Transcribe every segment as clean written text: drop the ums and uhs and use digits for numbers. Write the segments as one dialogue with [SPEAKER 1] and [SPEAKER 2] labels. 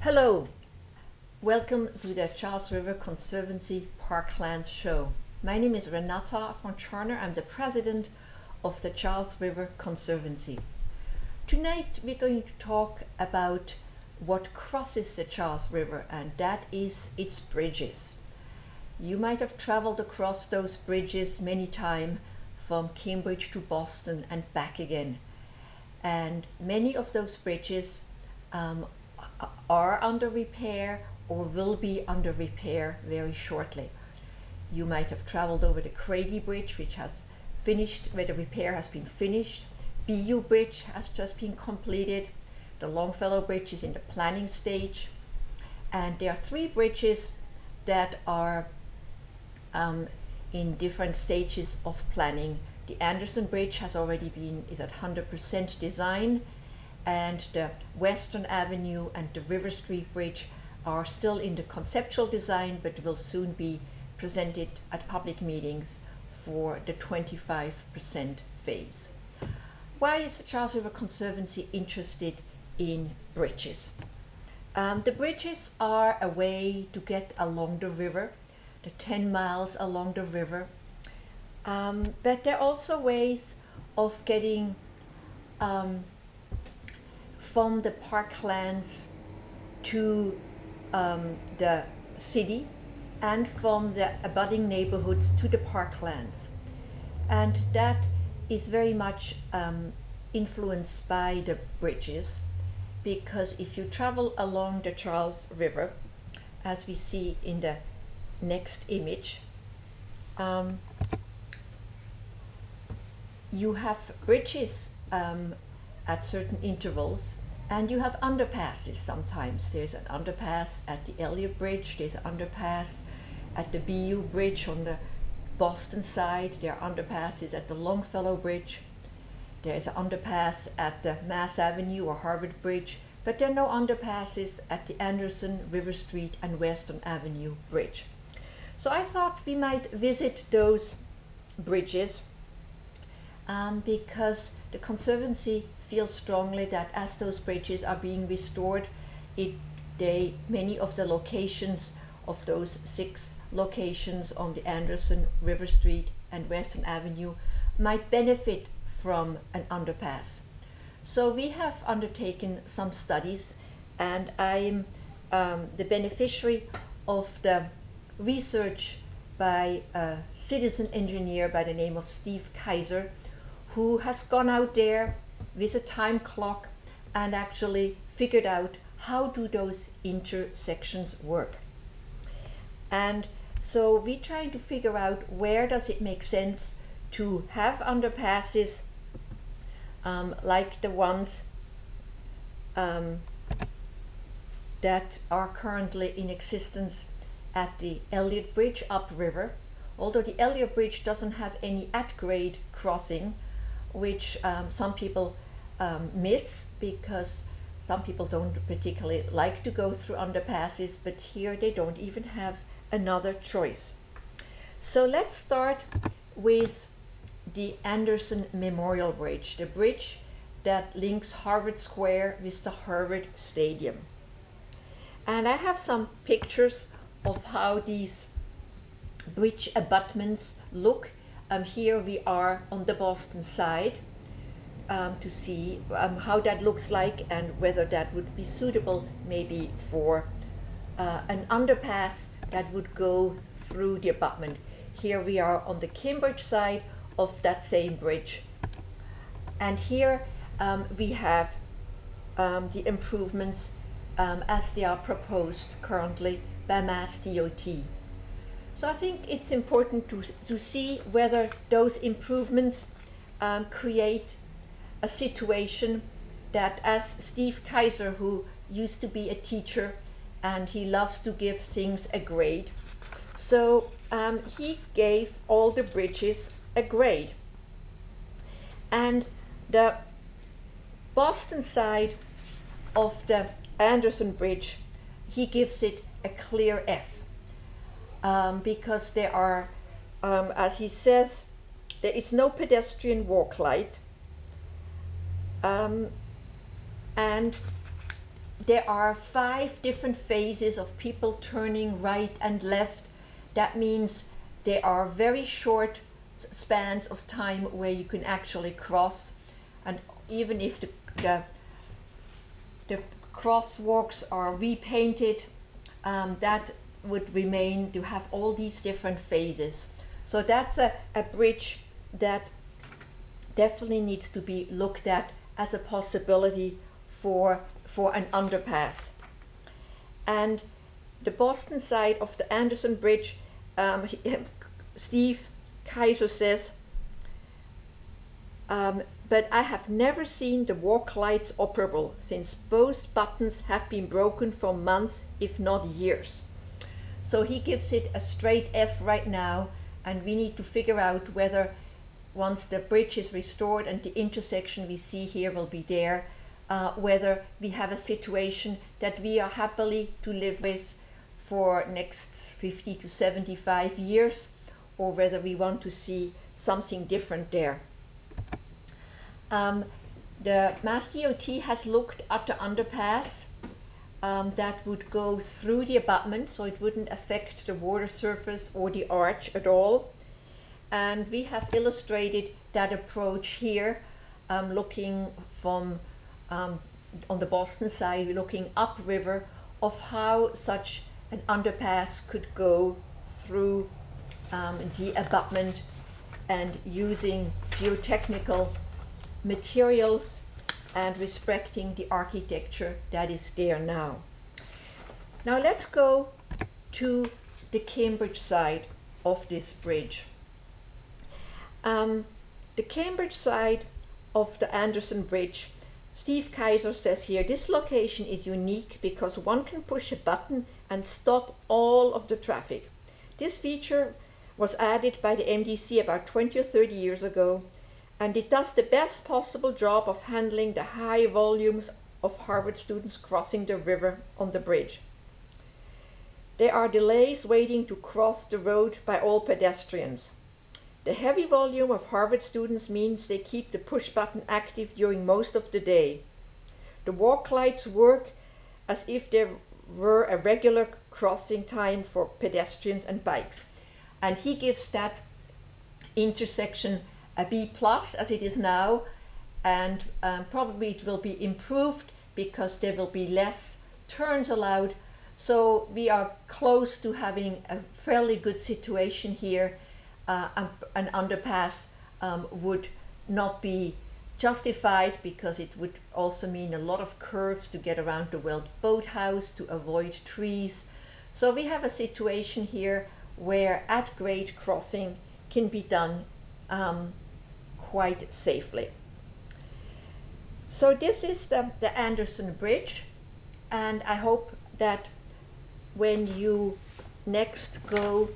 [SPEAKER 1] Hello, welcome to the Charles River Conservancy Parklands show. My name is Renata von Tscharner. I'm the president of the Charles River Conservancy. Tonight we're going to talk about what crosses the Charles River, and that is its bridges. You might have traveled across those bridges many times from Cambridge to Boston and back again. And many of those bridges are under repair or will be under repair very shortly. You might have traveled over the Craigie Bridge, which has finished, where the repair has been finished. BU Bridge has just been completed. The Longfellow Bridge is in the planning stage. And there are three bridges that are in different stages of planning. The Anderson Bridge is at 100% design, and the Western Avenue and the River Street Bridge are still in the conceptual design, but will soon be presented at public meetings for the 25% phase. Why is the Charles River Conservancy interested in bridges? The bridges are a way to get along the river, the 10 miles along the river, but they're also ways of getting from the Parklands to the city, and from the abutting neighborhoods to the Parklands. And that is very much influenced by the bridges, because if you travel along the Charles River, as we see in the next image, you have bridges at certain intervals, and you have underpasses sometimes. There's an underpass at the Eliot Bridge, there's an underpass at the BU Bridge on the Boston side, there are underpasses at the Longfellow Bridge, there's an underpass at the Mass Avenue or Harvard Bridge, but there are no underpasses at the Anderson, River Street and Western Avenue Bridge. So I thought we might visit those bridges because the Conservancy feels strongly that as those bridges are being restored, many of the locations of those 6 locations on the Anderson, River Street and Western Avenue might benefit from an underpass. So we have undertaken some studies, and I am the beneficiary of the research by a citizen engineer by the name of Steve Kaiser, who has gone out there with a time clock and actually figured out how do those intersections work. And so we're trying to figure out where does it make sense to have underpasses like the ones that are currently in existence at the Eliot Bridge upriver. Although the Eliot Bridge doesn't have any at-grade crossing, which some people miss, because some people don't particularly like to go through underpasses, but here they don't even have another choice. So let's start with the Anderson Memorial Bridge, the bridge that links Harvard Square with the Harvard Stadium. And I have some pictures of how these bridge abutments look. Here we are on the Boston side to see how that looks like and whether that would be suitable maybe for an underpass that would go through the abutment. Here we are on the Cambridge side of that same bridge. And here we have the improvements as they are proposed currently by Mass DOT. So I think it's important to see whether those improvements create a situation that, as Steve Kaiser, who used to be a teacher and he loves to give things a grade, so he gave all the bridges a grade. And the Boston side of the Anderson Bridge, he gives it a clear F. Because there are, as he says, there is no pedestrian walk light, and there are 5 different phases of people turning right and left. That means there are very short spans of time where you can actually cross, and even if the crosswalks are repainted, that would remain to have all these different phases. So that's a bridge that definitely needs to be looked at as a possibility for an underpass. And the Boston side of the Anderson Bridge, Steve Kaiser says, but I have never seen the walk lights operable since both buttons have been broken for months, if not years. So he gives it a straight F right now, and we need to figure out whether once the bridge is restored and the intersection we see here will be there, whether we have a situation that we are happily to live with for next 50 to 75 years, or whether we want to see something different there. The Mass DOT has looked at the underpass that would go through the abutment, so it wouldn't affect the water surface or the arch at all. And we have illustrated that approach here, looking from on the Boston side, looking upriver, of how such an underpass could go through the abutment, and using geotechnical materials and respecting the architecture that is there now. Now let's go to the Cambridge side of this bridge. The Cambridge side of the Anderson Bridge, Steve Kaiser says here, this location is unique because one can push a button and stop all of the traffic. This feature was added by the MDC about 20 or 30 years ago, and it does the best possible job of handling the high volumes of Harvard students crossing the river on the bridge. There are delays waiting to cross the road by all pedestrians. The heavy volume of Harvard students means they keep the push button active during most of the day. The walk lights work as if there were a regular crossing time for pedestrians and bikes. And he gives that intersection a B+ as it is now, and probably it will be improved because there will be less turns allowed. So we are close to having a fairly good situation here. An underpass would not be justified because it would also mean a lot of curves to get around the Weld Boathouse, to avoid trees. So we have a situation here where at-grade crossing can be done quite safely. So this is the Anderson Bridge, and I hope that when you next go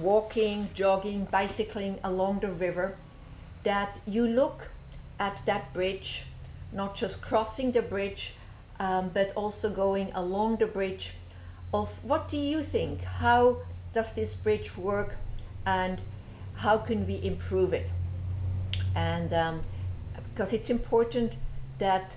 [SPEAKER 1] walking, jogging, bicycling along the river, that you look at that bridge, not just crossing the bridge, but also going along the bridge, of what do you think? How does this bridge work, and how can we improve it? And because it's important that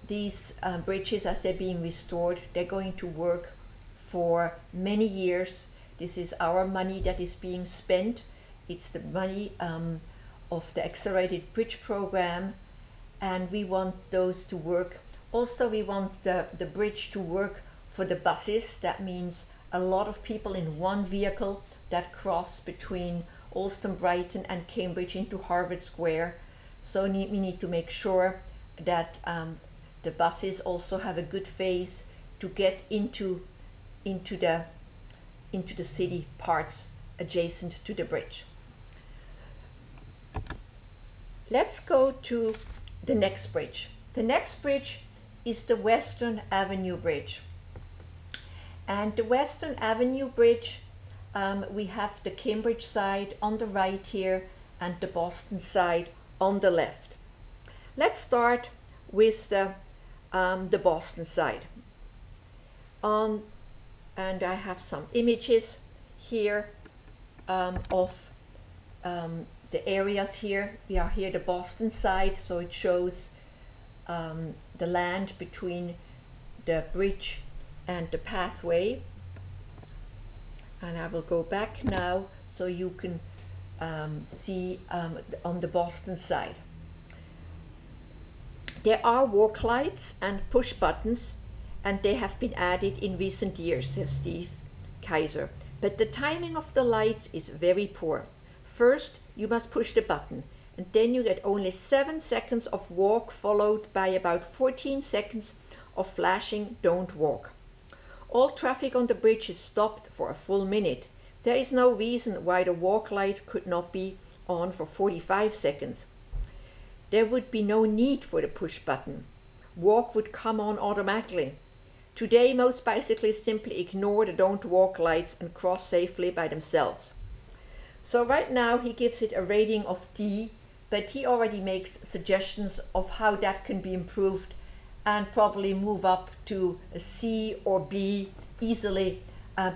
[SPEAKER 1] these bridges, as they're being restored, they're going to work for many years. This is our money that is being spent. It's the money of the Accelerated Bridge Program, and we want those to work. Also, we want the bridge to work for the buses. That means a lot of people in one vehicle that cross between Allston, Brighton and Cambridge into Harvard Square. So we need to make sure that the buses also have a good phase to get into the city parts adjacent to the bridge. Let's go to the next bridge. The next bridge is the Western Avenue Bridge. And the Western Avenue Bridge, we have the Cambridge side on the right here and the Boston side on the left. Let's start with the Boston side. And I have some images here of the areas here. We are here the Boston side, so it shows the land between the bridge and the pathway. And I will go back now so you can see on the Boston side. There are walk lights and push buttons, and they have been added in recent years, says Steve Kaiser. But the timing of the lights is very poor. First, you must push the button, and then you get only 7 seconds of walk, followed by about 14 seconds of flashing "don't walk." All traffic on the bridge is stopped for a full minute. There is no reason why the walk light could not be on for 45 seconds. There would be no need for the push button. Walk would come on automatically. Today, most bicyclists simply ignore the "don't walk" lights and cross safely by themselves. So right now he gives it a rating of D, but he already makes suggestions of how that can be improved and probably move up to a C or B easily,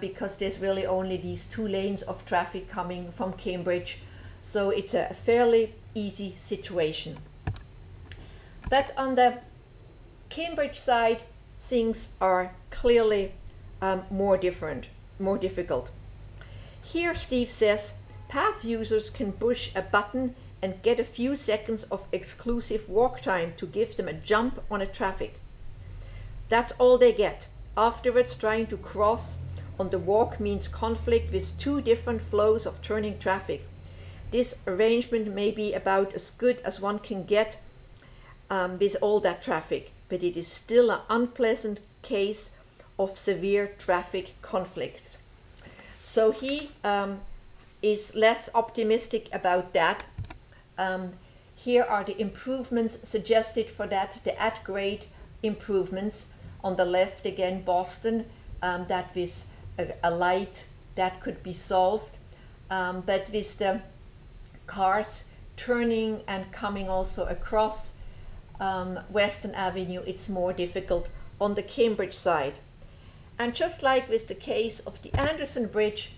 [SPEAKER 1] because there's really only these 2 lanes of traffic coming from Cambridge. So it's a fairly easy situation. But on the Cambridge side, things are clearly more difficult. Here Steve says, path users can push a button and get a few seconds of exclusive walk time to give them a jump on a traffic. That's all they get. Afterwards, trying to cross on the walk means conflict with 2 different flows of turning traffic. This arrangement may be about as good as one can get with all that traffic, but it is still an unpleasant case of severe traffic conflicts. So he is less optimistic about that. Here are the improvements suggested for that, the at-grade improvements. On the left again, Boston, that with a light that could be solved, but with the cars turning and coming also across Western Avenue, it's more difficult on the Cambridge side. And just like with the case of the Anderson Bridge,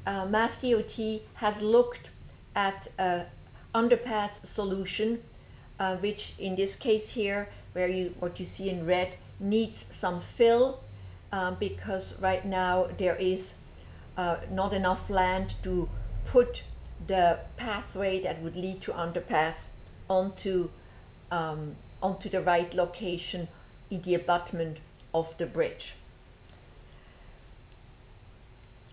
[SPEAKER 1] Mass DOT has looked at an underpass solution, which in this case here, where what you see in red, needs some fill, because right now there is not enough land to put the pathway that would lead to underpass onto the right location in the abutment of the bridge.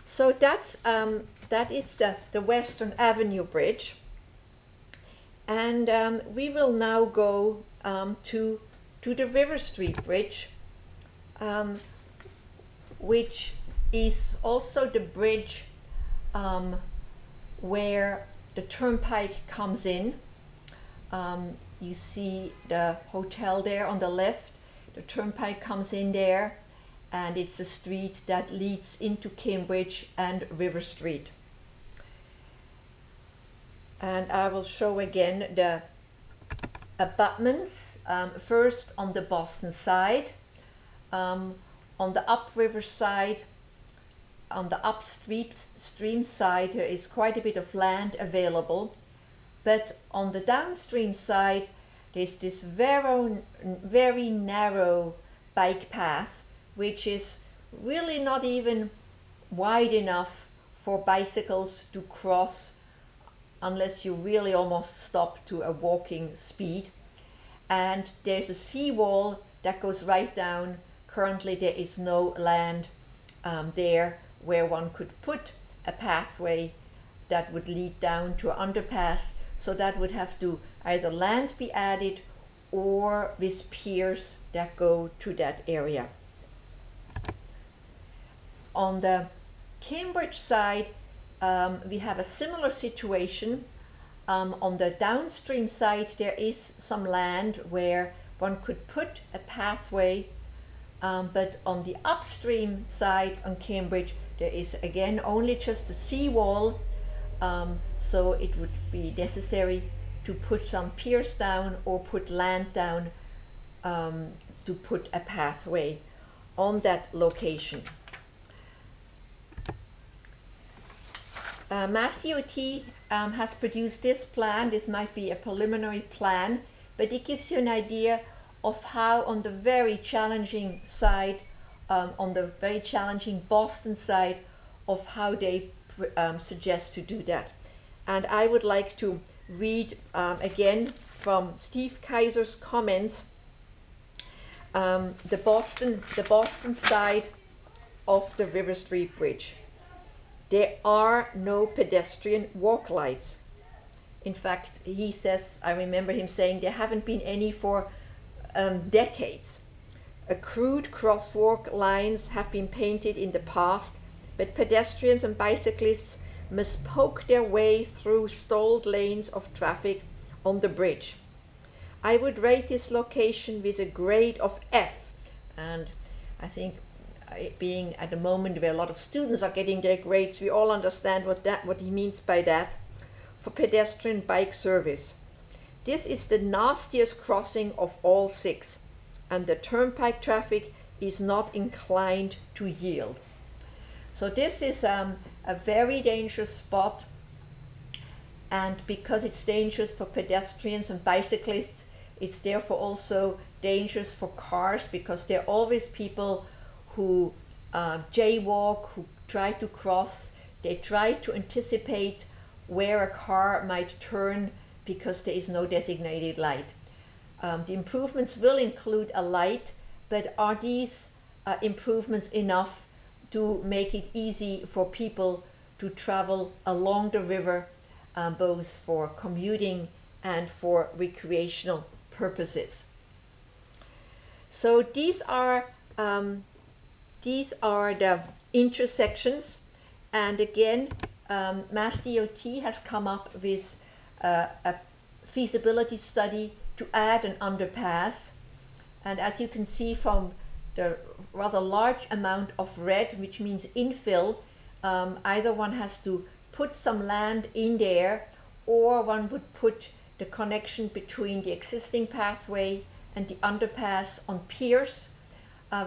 [SPEAKER 1] So that is the Western Avenue Bridge, and we will now go to the River Street Bridge, which is also the bridge where the turnpike comes in. You see the hotel there on the left. The turnpike comes in there, and it's a street that leads into Cambridge and River Street. And I will show again the abutments. First on the Boston side, on the upriver side, on the upstream side, there is quite a bit of land available. But on the downstream side, there's this very narrow bike path, which is really not even wide enough for bicycles to cross unless you really almost stop to a walking speed. And there's a seawall that goes right down. Currently there is no land there where one could put a pathway that would lead down to an underpass. So that would have to either land be added or with piers that go to that area. On the Cambridge side, we have a similar situation. On the downstream side, there is some land where one could put a pathway, but on the upstream side on Cambridge, there is again only just a seawall. So it would be necessary to put some piers down or put land down to put a pathway on that location. Mass DOT has produced this plan. This might be a preliminary plan, but it gives you an idea of how on the very challenging side, on the very challenging Boston side, of how they suggest to do that. And I would like to read again from Steve Kaiser's comments, the Boston side of the River Street Bridge. There are no pedestrian walk lights. In fact, he says, I remember him saying there haven't been any for decades. Crude crosswalk lines have been painted in the past, but pedestrians and bicyclists must poke their way through stalled lanes of traffic on the bridge. I would rate this location with a grade of F, and I think being at the moment where a lot of students are getting their grades, we all understand what he means by that, for pedestrian bike service. This is the nastiest crossing of all 6, and the turnpike traffic is not inclined to yield. So this is a very dangerous spot, and because it's dangerous for pedestrians and bicyclists, it's therefore also dangerous for cars, because there are always people who jaywalk, who try to cross. They try to anticipate where a car might turn because there is no designated light. The improvements will include a light, but are these improvements enough to make it easy for people to travel along the river, both for commuting and for recreational purposes? So these are the intersections, and again, Mass DOT has come up with a feasibility study to add an underpass, and as you can see from the rather large amount of red, which means infill, either one has to put some land in there, or one would put the connection between the existing pathway and the underpass on piers,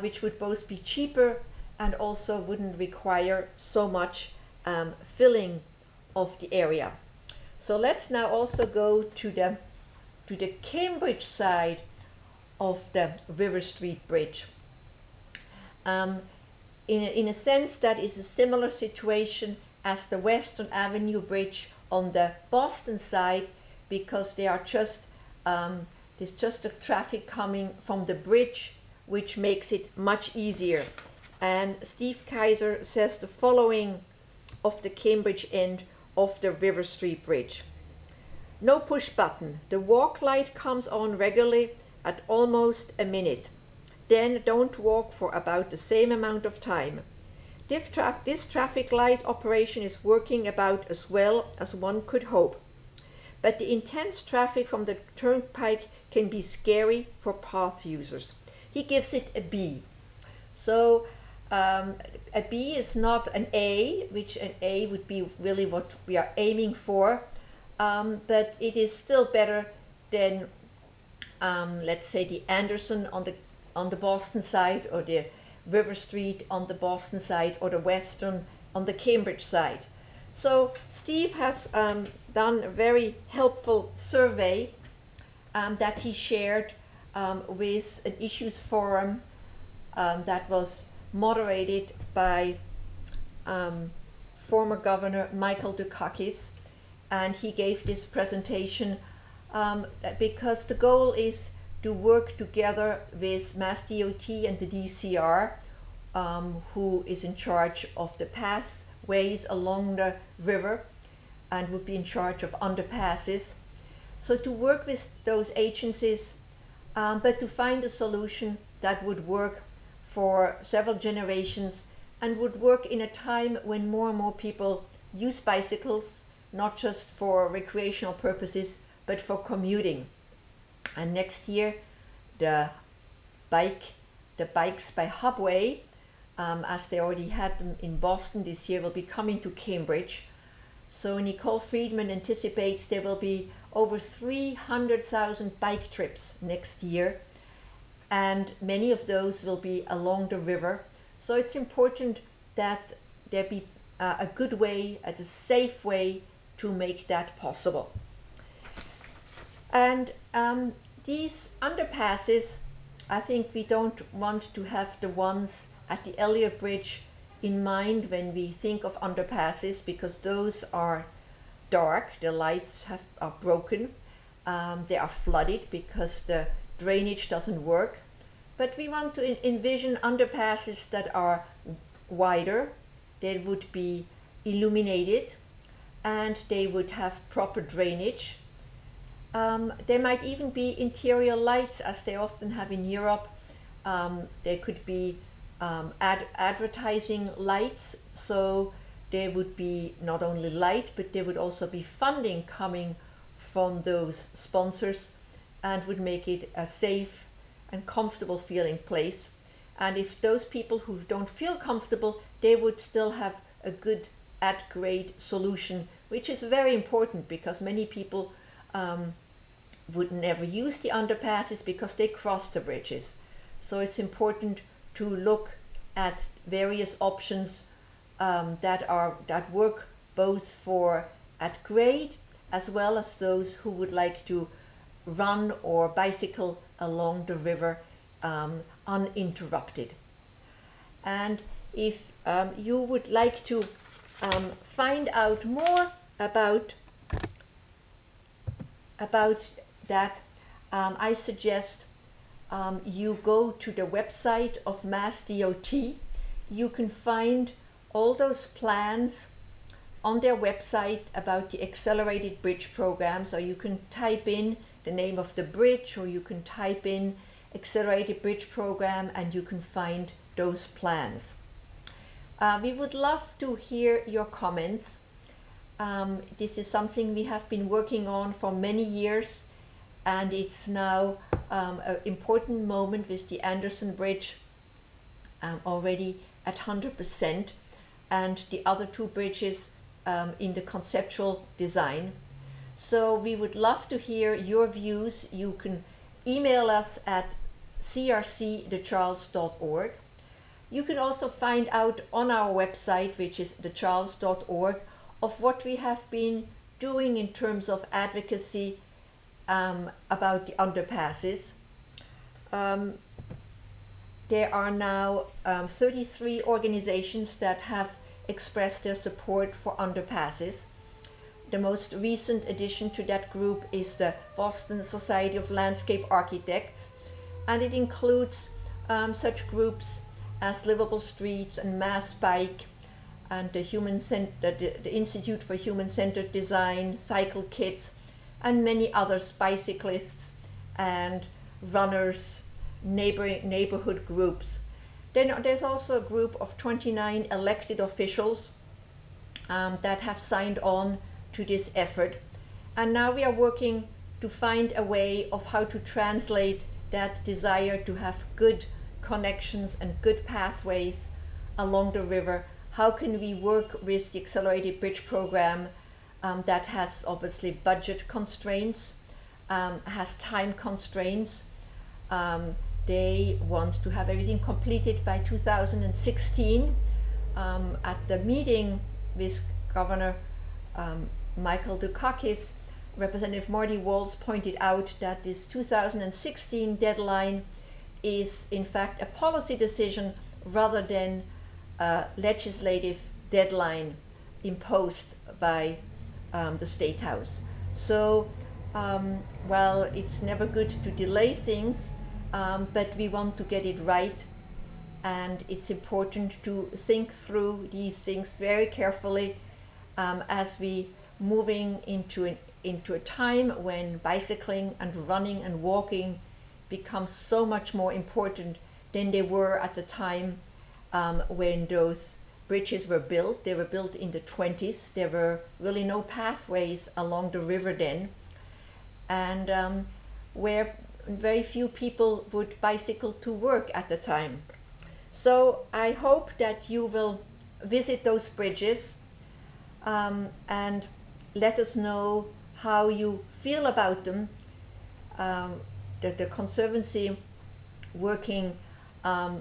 [SPEAKER 1] which would both be cheaper and also wouldn't require so much filling of the area. So let's now also go to the Cambridge side of the River Street Bridge. In a sense, that is a similar situation as the Western Avenue Bridge on the Boston side, because they are just there's just the traffic coming from the bridge, which makes it much easier. And Steve Kaiser says the following of the Cambridge end of the River Street Bridge. No push button. The walk light comes on regularly at almost a minute. Then don't walk for about the same amount of time. This traffic light operation is working about as well as one could hope. But the intense traffic from the turnpike can be scary for path users. He gives it a B. So a B is not an A, which an A would be really what we are aiming for, but it is still better than, let's say, the Anderson on the Boston side, or the River Street on the Boston side, or the Western on the Cambridge side. So Steve has done a very helpful survey that he shared with an issues forum that was moderated by former Governor Michael Dukakis, and he gave this presentation because the goal is to work together with Mass DOT and the DCR, who is in charge of the pathways along the river and would be in charge of underpasses. So to work with those agencies, but to find a solution that would work for several generations and would work in a time when more and more people use bicycles, not just for recreational purposes, but for commuting. And next year, the bikes by Hubway, as they already had them in Boston this year, will be coming to Cambridge. So Nicole Friedman anticipates there will be over 300,000 bike trips next year, and many of those will be along the river. So it's important that there be a good way, a safe way to make that possible. And These underpasses, I think we don't want to have the ones at the Eliot Bridge in mind when we think of underpasses, because those are dark, the lights are broken, they are flooded because the drainage doesn't work. But we want to envision underpasses that are wider, they would be illuminated, and they would have proper drainage. There might even be interior lights, as they often have in Europe. There could be advertising lights, so there would be not only light, but there would also be funding coming from those sponsors, and would make it a safe and comfortable feeling place. And if those people who don't feel comfortable, they would still have a good at-grade solution, which is very important, because many people would never use the underpasses because they cross the bridges. So it's important to look at various options that work both for at grade as well as those who would like to run or bicycle along the river uninterrupted. And if you would like to find out more about that, I suggest you go to the website of MassDOT. You can find all those plans on their website about the Accelerated Bridge Program. So you can type in the name of the bridge, or you can type in Accelerated Bridge Program, and you can find those plans. We would love to hear your comments. This is something we have been working on for many years, and it's now an important moment with the Anderson Bridge already at 100%, and the other two bridges in the conceptual design. So we would love to hear your views. You can email us at crcthecharles.org. You can also find out on our website, which is thecharles.org, of what we have been doing in terms of advocacy about the underpasses. There are now 33 organizations that have expressed their support for underpasses. The most recent addition to that group is the Boston Society of Landscape Architects, and it includes such groups as Livable Streets and Mass Bike, and the Institute for Human-Centered Design, Cycle Kits, and many others, bicyclists and runners, neighborhood groups. Then there's also a group of 29 elected officials that have signed on to this effort. And now we are working to find a way of how to translate that desire to have good connections and good pathways along the river. How can we work with the Accelerated Bridge Program that has obviously budget constraints, has time constraints. They want to have everything completed by 2016. At the meeting with Governor Michael Dukakis, Representative Marty Walsh pointed out that this 2016 deadline is in fact a policy decision rather than a legislative deadline imposed by the State House. So while it's never good to delay things, but we want to get it right, and it's important to think through these things very carefully as we moving into a time when bicycling and running and walking become so much more important than they were at the time when those bridges were built. They were built in the 20s. There were really no pathways along the river then, and where very few people would bicycle to work at the time. So I hope that you will visit those bridges and let us know how you feel about them. The Conservancy, working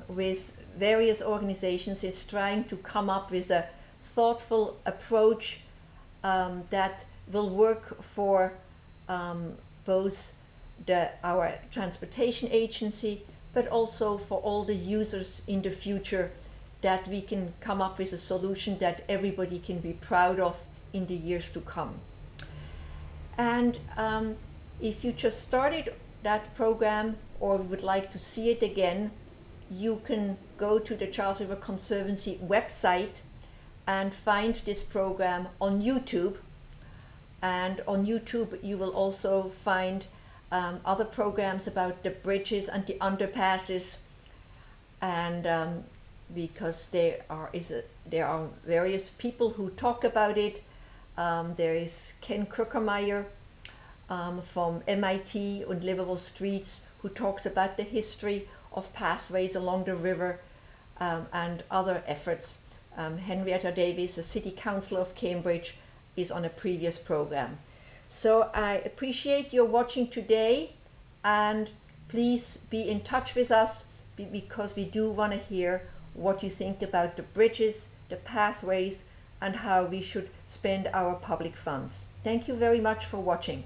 [SPEAKER 1] with various organizations, is trying to come up with a thoughtful approach that will work for both our transportation agency, but also for all the users in the future, that we can come up with a solution that everybody can be proud of in the years to come. And if you just started that program or would like to see it again, you can go to the Charles River Conservancy website and find this program on YouTube. And on YouTube you will also find other programs about the bridges and the underpasses, and because there are various people who talk about it. There is Ken Kruckermeyer from MIT and Livable Streets, who talks about the history of pathways along the river and other efforts. Henrietta Davis, a city councillor of Cambridge, is on a previous program. So I appreciate your watching today, and please be in touch with us, because we do want to hear what you think about the bridges, the pathways, and how we should spend our public funds. Thank you very much for watching.